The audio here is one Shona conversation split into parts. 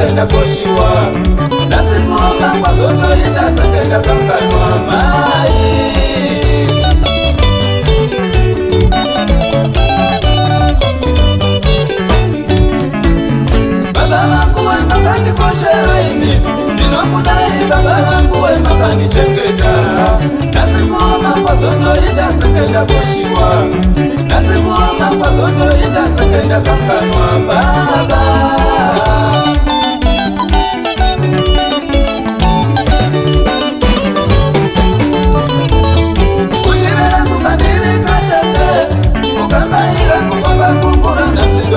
sakenda koshiwa nasikuomba kwa zonoita sakenda kanganwa mai. Baba wangu wema kandikoshera ini ndinokudai baba wangu wema kandichengeta nasikuomba kwa zonoita sakenda koshiwa nasikuomba kwa zonoita sakenda kanganwa baba.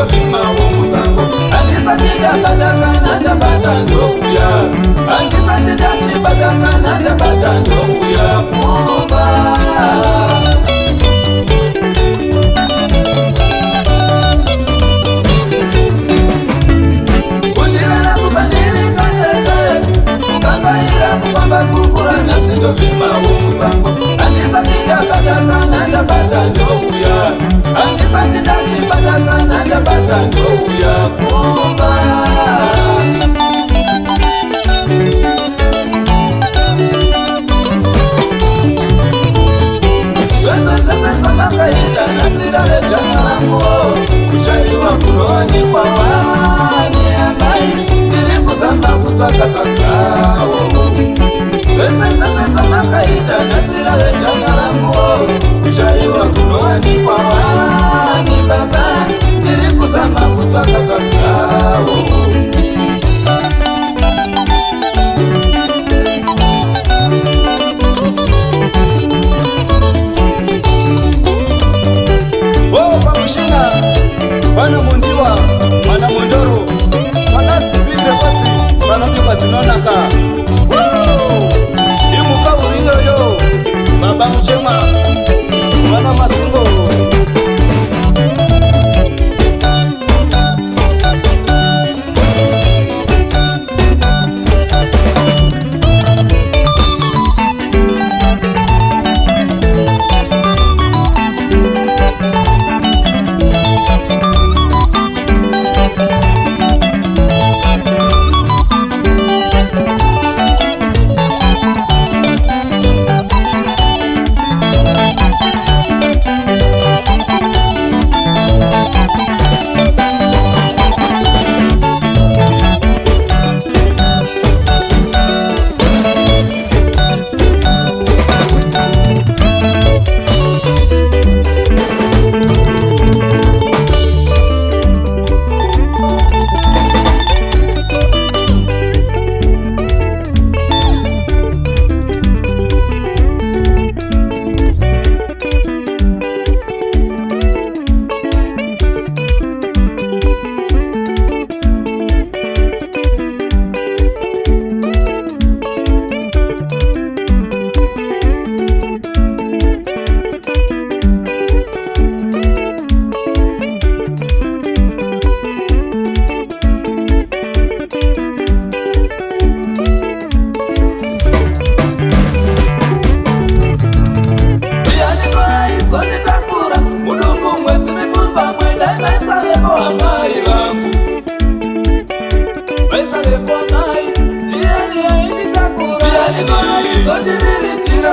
Vima wangu zangu andisa nitapataka natapata ndouya andisa nitachipataka natapata ndouya Munga kundirana kubandilika cheche ukambaira kufamba kukura nasindo vima wangu zangu andisa nitapataka natapata ndouya andisa nitachipataka natapata ndouya Kumba. Sasa makaita nasira vechana langu kushaiwa kuroani kwa wani amai nili kuzamba kutakataka. Sasa makaita nasira vechana langu kushaiwa kuroani kwa wani baba nili kuzamba kutakataka. Bana mundiwa, bana mondoro, bana stipire kwati, bana kipa zinonaka. Imuka uriyo yo, baba mchema, bana masungo.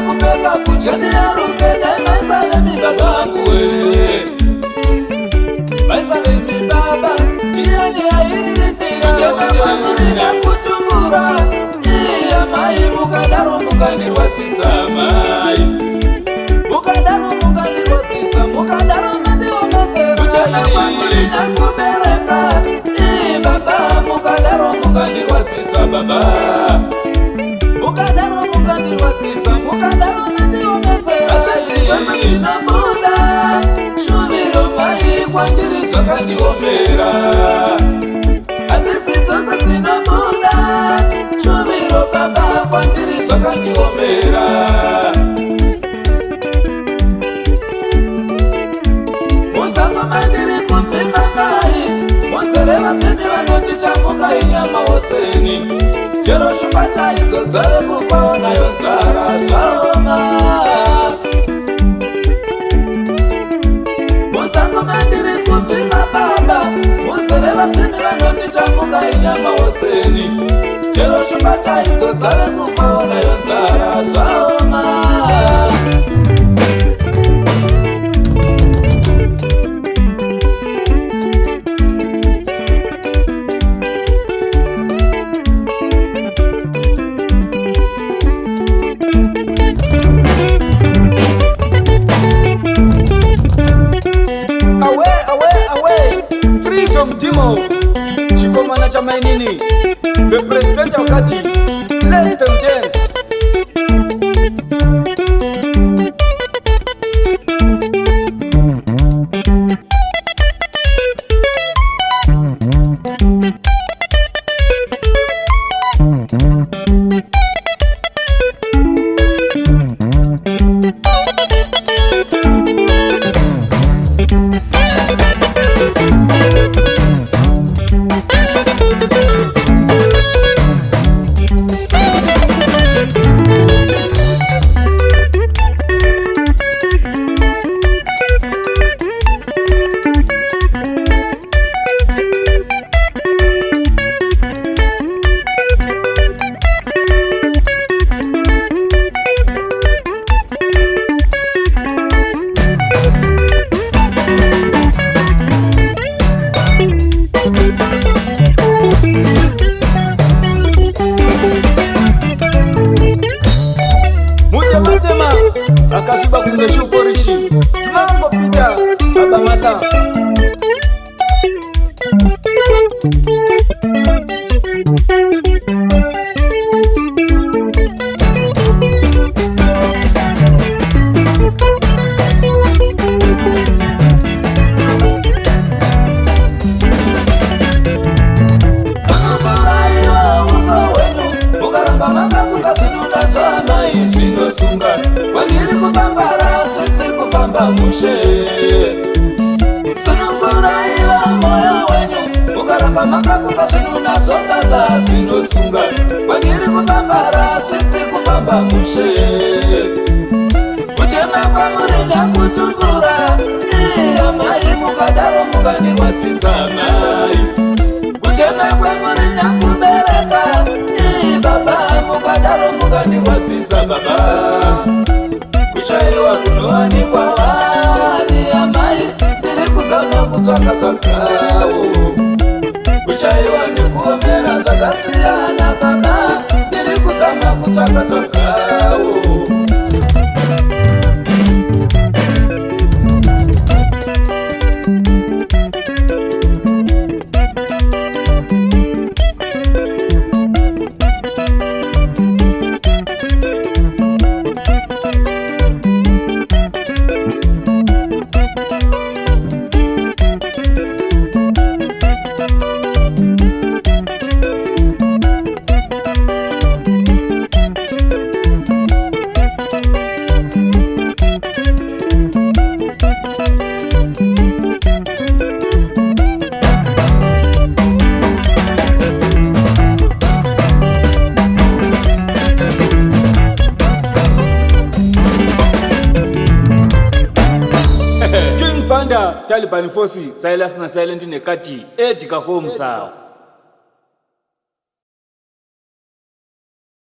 Kupeka kuchani ya ruke na maisale mi babangu we maisale mi baba jiani ya hili litira kuchema kwa mwini na kutumbura iya mai mukadaru mukani watisa mai mukadaru mukani watisa mukadaru mati umesera kuchema kwa mwini na kubereka iya baba mukadaru mukani watisa baba mukadaru mukani watisa mukadaru mati umesera atasizoza tina muda shumiro mai kwa ndirisho kandi omera atasizoza tina muda shumiro baba kwa ndirisho kandi omera musango mandiri kufima mai musereva fimi vanoti chamuka inyama oseni chero shumba chaidzo dzave kufawo nayo nzara zvaoma musango mandiri kufima baba musereva fimi vanoti chamuka nyama woseni chero shumba chaidzo dzave kupona yonzara zvaoma. Dimo chikomana cha mainini the president wakati let them dance. Matema akashiba kunge shuporishi simango pita baba mata wangiri kupambara zvese kupamba mushe sununguraiwa moyo wenyu ukaramba makasuka zvinhu nazvo baba zvinosunga wangiri kupambara zvese kupamba mushe kuchema kwamuri ndakutumbura amai mukadaro mukandirwadzisa mai kuchema kwamuri ndakubereka baba mukadaro mukandirwadzisa baba kushaiwa kunowanikwa wani amai ndiri kuzama kutsvaka-tsvakawo kushaiwa nekuomera zvakasiyana baba ndiri kuzama kutsvaka-tsvakawo. King Panda, Taliban Force, Silas na Silent Nekati, Edgar Homsa.